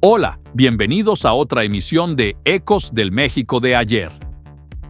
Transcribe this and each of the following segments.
Hola, bienvenidos a otra emisión de Ecos del México de ayer.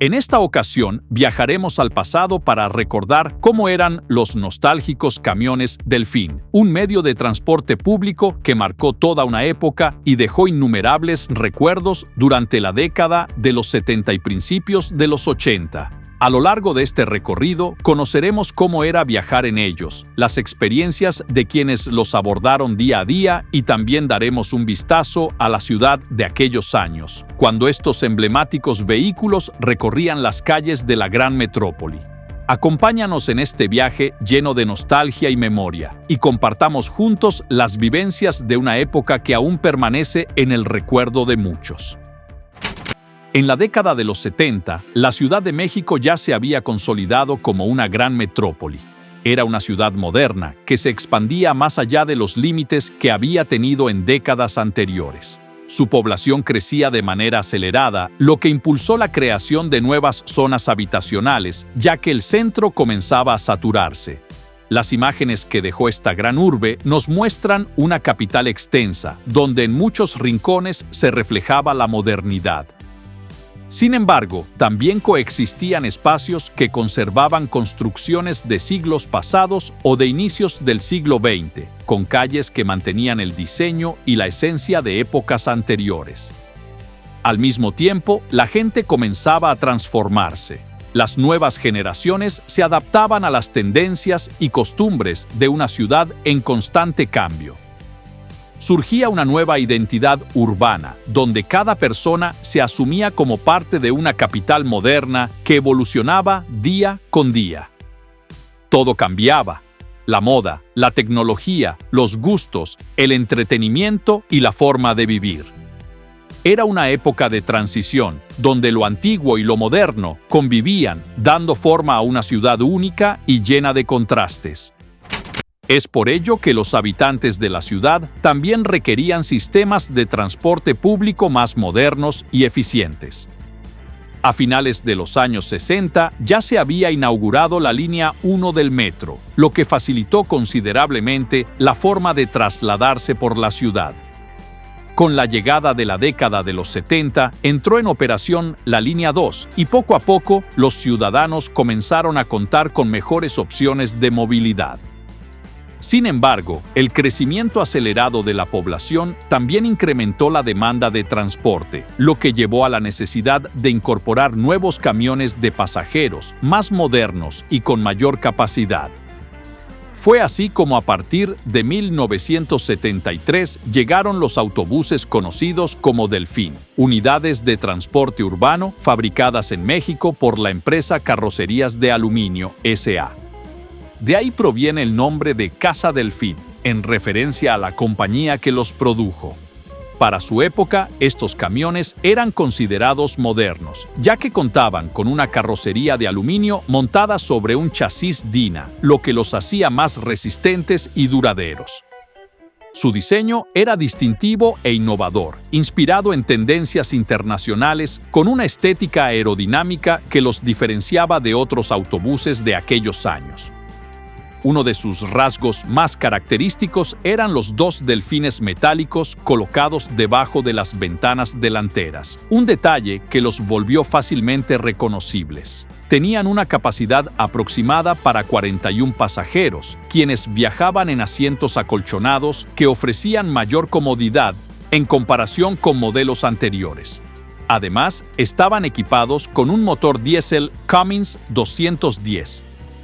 En esta ocasión viajaremos al pasado para recordar cómo eran los nostálgicos camiones Delfín, un medio de transporte público que marcó toda una época y dejó innumerables recuerdos durante la década de los 70 y principios de los 80. A lo largo de este recorrido conoceremos cómo era viajar en ellos, las experiencias de quienes los abordaron día a día y también daremos un vistazo a la ciudad de aquellos años, cuando estos emblemáticos vehículos recorrían las calles de la gran metrópoli. Acompáñanos en este viaje lleno de nostalgia y memoria, y compartamos juntos las vivencias de una época que aún permanece en el recuerdo de muchos. En la década de los 70, la Ciudad de México ya se había consolidado como una gran metrópoli. Era una ciudad moderna que se expandía más allá de los límites que había tenido en décadas anteriores. Su población crecía de manera acelerada, lo que impulsó la creación de nuevas zonas habitacionales, ya que el centro comenzaba a saturarse. Las imágenes que dejó esta gran urbe nos muestran una capital extensa, donde en muchos rincones se reflejaba la modernidad. Sin embargo, también coexistían espacios que conservaban construcciones de siglos pasados o de inicios del siglo XX, con calles que mantenían el diseño y la esencia de épocas anteriores. Al mismo tiempo, la gente comenzaba a transformarse. Las nuevas generaciones se adaptaban a las tendencias y costumbres de una ciudad en constante cambio. Surgía una nueva identidad urbana, donde cada persona se asumía como parte de una capital moderna que evolucionaba día con día. Todo cambiaba: la moda, la tecnología, los gustos, el entretenimiento y la forma de vivir. Era una época de transición, donde lo antiguo y lo moderno convivían, dando forma a una ciudad única y llena de contrastes. Es por ello que los habitantes de la ciudad también requerían sistemas de transporte público más modernos y eficientes. A finales de los años 60 ya se había inaugurado la línea 1 del metro, lo que facilitó considerablemente la forma de trasladarse por la ciudad. Con la llegada de la década de los 70, entró en operación la línea 2 y poco a poco los ciudadanos comenzaron a contar con mejores opciones de movilidad. Sin embargo, el crecimiento acelerado de la población también incrementó la demanda de transporte, lo que llevó a la necesidad de incorporar nuevos camiones de pasajeros, más modernos y con mayor capacidad. Fue así como a partir de 1973 llegaron los autobuses conocidos como Delfín, unidades de transporte urbano fabricadas en México por la empresa Carrocerías de Aluminio, S.A. De ahí proviene el nombre de Casa Delfín, en referencia a la compañía que los produjo. Para su época, estos camiones eran considerados modernos, ya que contaban con una carrocería de aluminio montada sobre un chasis Dina, lo que los hacía más resistentes y duraderos. Su diseño era distintivo e innovador, inspirado en tendencias internacionales, con una estética aerodinámica que los diferenciaba de otros autobuses de aquellos años. Uno de sus rasgos más característicos eran los dos delfines metálicos colocados debajo de las ventanas delanteras, un detalle que los volvió fácilmente reconocibles. Tenían una capacidad aproximada para 41 pasajeros, quienes viajaban en asientos acolchonados que ofrecían mayor comodidad en comparación con modelos anteriores. Además, estaban equipados con un motor diésel Cummins 210.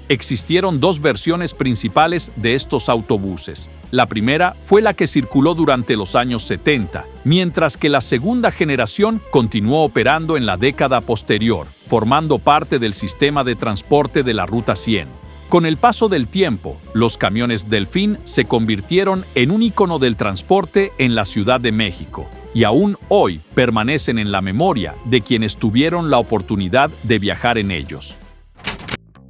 Existieron dos versiones principales de estos autobuses. La primera fue la que circuló durante los años 70, mientras que la segunda generación continuó operando en la década posterior, formando parte del sistema de transporte de la Ruta 100. Con el paso del tiempo, los camiones Delfín se convirtieron en un ícono del transporte en la Ciudad de México, y aún hoy permanecen en la memoria de quienes tuvieron la oportunidad de viajar en ellos.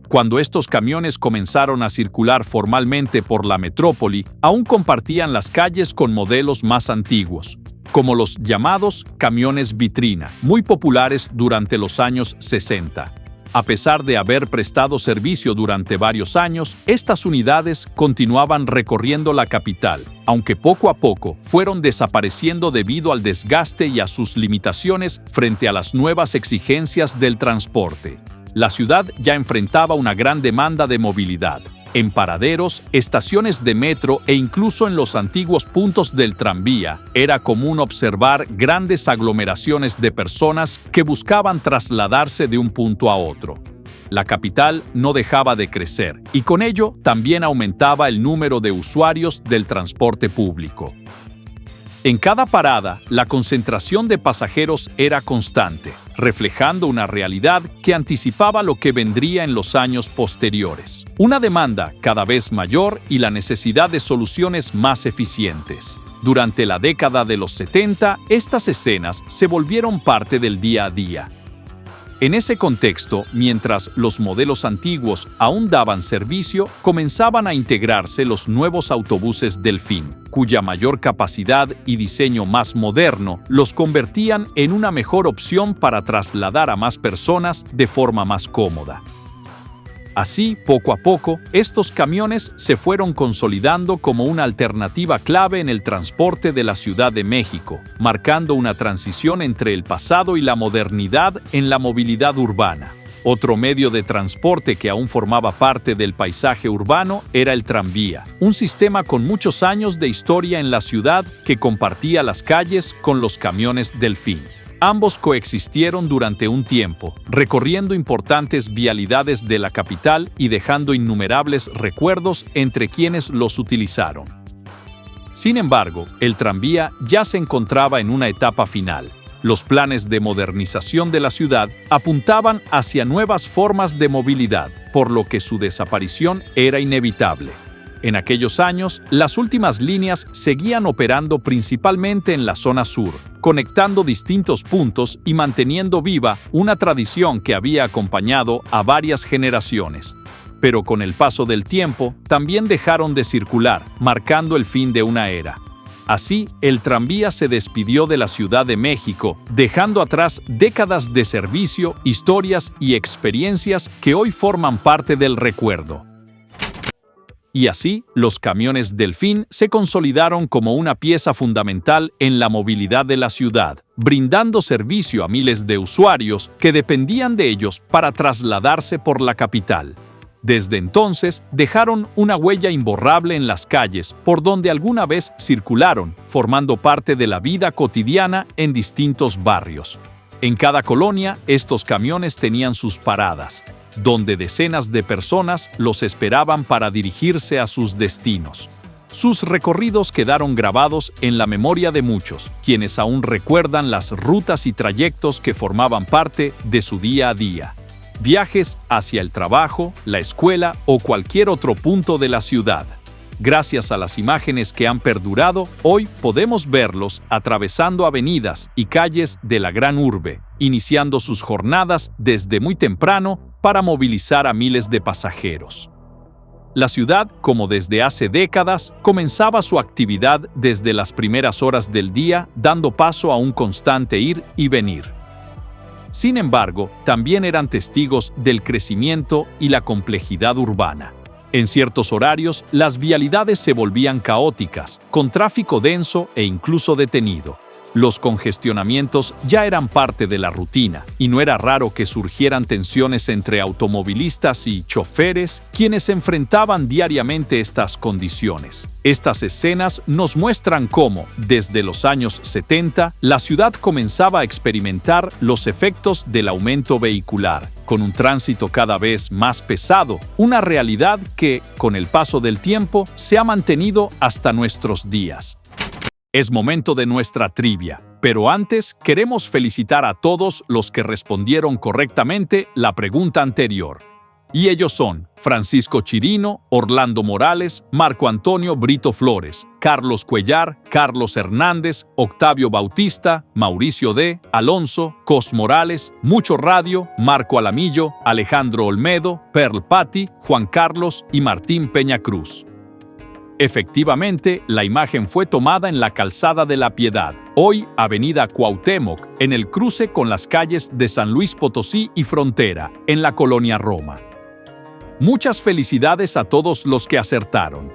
Cuando estos camiones comenzaron a circular formalmente por la metrópoli, aún compartían las calles con modelos más antiguos, como los llamados camiones vitrina, muy populares durante los años 60. A pesar de haber prestado servicio durante varios años, estas unidades continuaban recorriendo la capital, aunque poco a poco fueron desapareciendo debido al desgaste y a sus limitaciones frente a las nuevas exigencias del transporte. La ciudad ya enfrentaba una gran demanda de movilidad. En paraderos, estaciones de metro e incluso en los antiguos puntos del tranvía, era común observar grandes aglomeraciones de personas que buscaban trasladarse de un punto a otro. La capital no dejaba de crecer y con ello también aumentaba el número de usuarios del transporte público. En cada parada, la concentración de pasajeros era constante, reflejando una realidad que anticipaba lo que vendría en los años posteriores. Una demanda cada vez mayor y la necesidad de soluciones más eficientes. Durante la década de los 70, estas escenas se volvieron parte del día a día. En ese contexto, mientras los modelos antiguos aún daban servicio, comenzaban a integrarse los nuevos autobuses Delfín, cuya mayor capacidad y diseño más moderno los convertían en una mejor opción para trasladar a más personas de forma más cómoda. Así, poco a poco, estos camiones se fueron consolidando como una alternativa clave en el transporte de la Ciudad de México, marcando una transición entre el pasado y la modernidad en la movilidad urbana. Otro medio de transporte que aún formaba parte del paisaje urbano era el tranvía, un sistema con muchos años de historia en la ciudad que compartía las calles con los camiones Delfín. Ambos coexistieron durante un tiempo, recorriendo importantes vialidades de la capital y dejando innumerables recuerdos entre quienes los utilizaron. Sin embargo, el tranvía ya se encontraba en una etapa final. Los planes de modernización de la ciudad apuntaban hacia nuevas formas de movilidad, por lo que su desaparición era inevitable. En aquellos años, las últimas líneas seguían operando principalmente en la zona sur, conectando distintos puntos y manteniendo viva una tradición que había acompañado a varias generaciones. Pero con el paso del tiempo, también dejaron de circular, marcando el fin de una era. Así, el tranvía se despidió de la Ciudad de México, dejando atrás décadas de servicio, historias y experiencias que hoy forman parte del recuerdo. Y así, los camiones Delfín se consolidaron como una pieza fundamental en la movilidad de la ciudad, brindando servicio a miles de usuarios que dependían de ellos para trasladarse por la capital. Desde entonces, dejaron una huella imborrable en las calles por donde alguna vez circularon, formando parte de la vida cotidiana en distintos barrios. En cada colonia, estos camiones tenían sus paradas, donde decenas de personas los esperaban para dirigirse a sus destinos. Sus recorridos quedaron grabados en la memoria de muchos, quienes aún recuerdan las rutas y trayectos que formaban parte de su día a día. Viajes hacia el trabajo, la escuela o cualquier otro punto de la ciudad. Gracias a las imágenes que han perdurado, hoy podemos verlos atravesando avenidas y calles de la gran urbe, iniciando sus jornadas desde muy temprano para movilizar a miles de pasajeros. La ciudad, como desde hace décadas, comenzaba su actividad desde las primeras horas del día, dando paso a un constante ir y venir. Sin embargo, también eran testigos del crecimiento y la complejidad urbana. En ciertos horarios, las vialidades se volvían caóticas, con tráfico denso e incluso detenido. Los congestionamientos ya eran parte de la rutina, y no era raro que surgieran tensiones entre automovilistas y choferes, quienes enfrentaban diariamente estas condiciones. Estas escenas nos muestran cómo, desde los años 70, la ciudad comenzaba a experimentar los efectos del aumento vehicular, con un tránsito cada vez más pesado, una realidad que, con el paso del tiempo, se ha mantenido hasta nuestros días. Es momento de nuestra trivia, pero antes queremos felicitar a todos los que respondieron correctamente la pregunta anterior. Y ellos son Francisco Chirino, Orlando Morales, Marco Antonio Brito Flores, Carlos Cuellar, Carlos Hernández, Octavio Bautista, Mauricio D., Alonso, Cos Morales, Mucho Radio, Marco Alamillo, Alejandro Olmedo, Pearl Patti, Juan Carlos y Martín Peña Cruz. Efectivamente, la imagen fue tomada en la Calzada de la Piedad, hoy Avenida Cuauhtémoc, en el cruce con las calles de San Luis Potosí y Frontera, en la colonia Roma. Muchas felicidades a todos los que acertaron.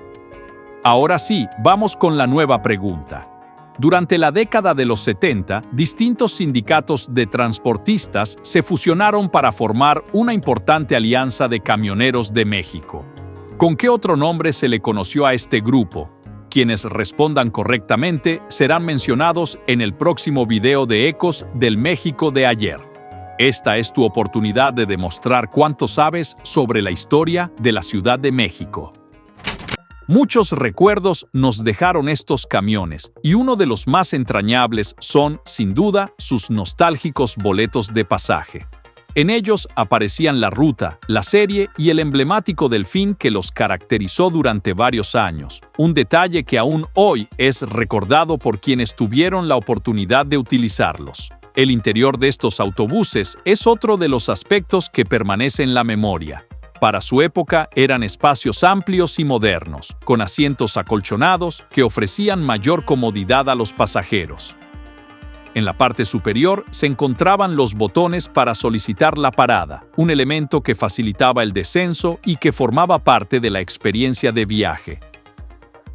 Ahora sí, vamos con la nueva pregunta. Durante la década de los 70, distintos sindicatos de transportistas se fusionaron para formar una importante alianza de camioneros de México. ¿Con qué otro nombre se le conoció a este grupo? Quienes respondan correctamente serán mencionados en el próximo video de Ecos del México de ayer. Esta es tu oportunidad de demostrar cuánto sabes sobre la historia de la Ciudad de México. Muchos recuerdos nos dejaron estos camiones, y uno de los más entrañables son, sin duda, sus nostálgicos boletos de pasaje. En ellos aparecían la ruta, la serie y el emblemático delfín que los caracterizó durante varios años, un detalle que aún hoy es recordado por quienes tuvieron la oportunidad de utilizarlos. El interior de estos autobuses es otro de los aspectos que permanece en la memoria. Para su época eran espacios amplios y modernos, con asientos acolchonados que ofrecían mayor comodidad a los pasajeros. En la parte superior se encontraban los botones para solicitar la parada, un elemento que facilitaba el descenso y que formaba parte de la experiencia de viaje.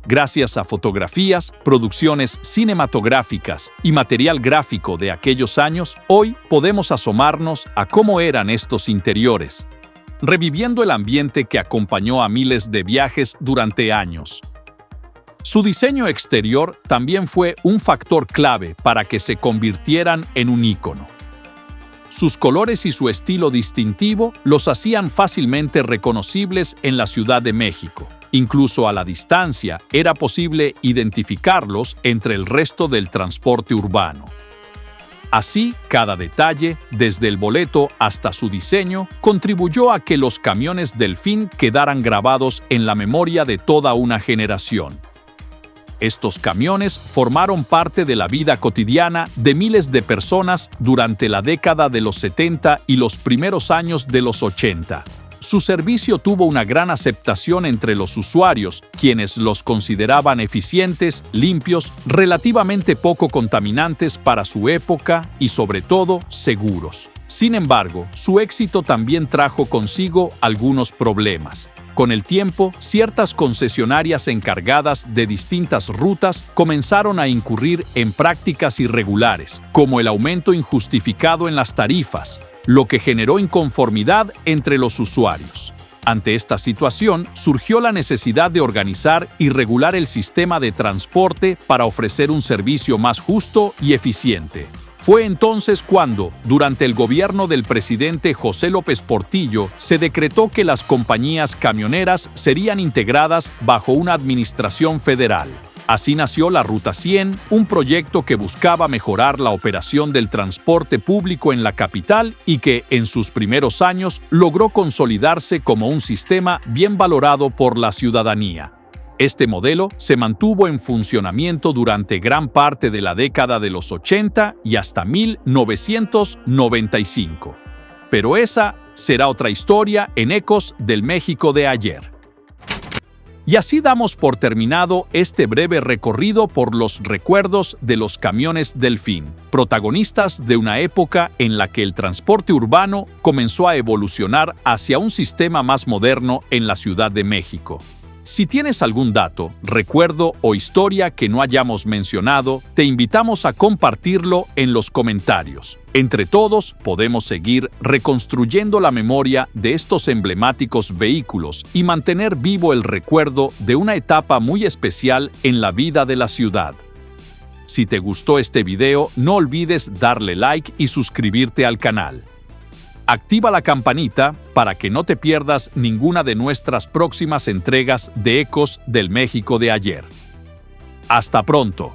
Gracias a fotografías, producciones cinematográficas y material gráfico de aquellos años, hoy podemos asomarnos a cómo eran estos interiores, reviviendo el ambiente que acompañó a miles de viajes durante años. Su diseño exterior también fue un factor clave para que se convirtieran en un ícono. Sus colores y su estilo distintivo los hacían fácilmente reconocibles en la Ciudad de México. Incluso a la distancia era posible identificarlos entre el resto del transporte urbano. Así, cada detalle, desde el boleto hasta su diseño, contribuyó a que los camiones Delfín quedaran grabados en la memoria de toda una generación. Estos camiones formaron parte de la vida cotidiana de miles de personas durante la década de los 70 y los primeros años de los 80. Su servicio tuvo una gran aceptación entre los usuarios, quienes los consideraban eficientes, limpios, relativamente poco contaminantes para su época y, sobre todo, seguros. Sin embargo, su éxito también trajo consigo algunos problemas. Con el tiempo, ciertas concesionarias encargadas de distintas rutas comenzaron a incurrir en prácticas irregulares, como el aumento injustificado en las tarifas, lo que generó inconformidad entre los usuarios. Ante esta situación, surgió la necesidad de organizar y regular el sistema de transporte para ofrecer un servicio más justo y eficiente. Fue entonces cuando, durante el gobierno del presidente José López Portillo, se decretó que las compañías camioneras serían integradas bajo una administración federal. Así nació la Ruta 100, un proyecto que buscaba mejorar la operación del transporte público en la capital y que, en sus primeros años, logró consolidarse como un sistema bien valorado por la ciudadanía. Este modelo se mantuvo en funcionamiento durante gran parte de la década de los 80 y hasta 1995. Pero esa será otra historia en Ecos del México de ayer. Y así damos por terminado este breve recorrido por los recuerdos de los camiones Delfín, protagonistas de una época en la que el transporte urbano comenzó a evolucionar hacia un sistema más moderno en la Ciudad de México. Si tienes algún dato, recuerdo o historia que no hayamos mencionado, te invitamos a compartirlo en los comentarios. Entre todos, podemos seguir reconstruyendo la memoria de estos emblemáticos vehículos y mantener vivo el recuerdo de una etapa muy especial en la vida de la ciudad. Si te gustó este video, no olvides darle like y suscribirte al canal. Activa la campanita para que no te pierdas ninguna de nuestras próximas entregas de Ecos del México de ayer. ¡Hasta pronto!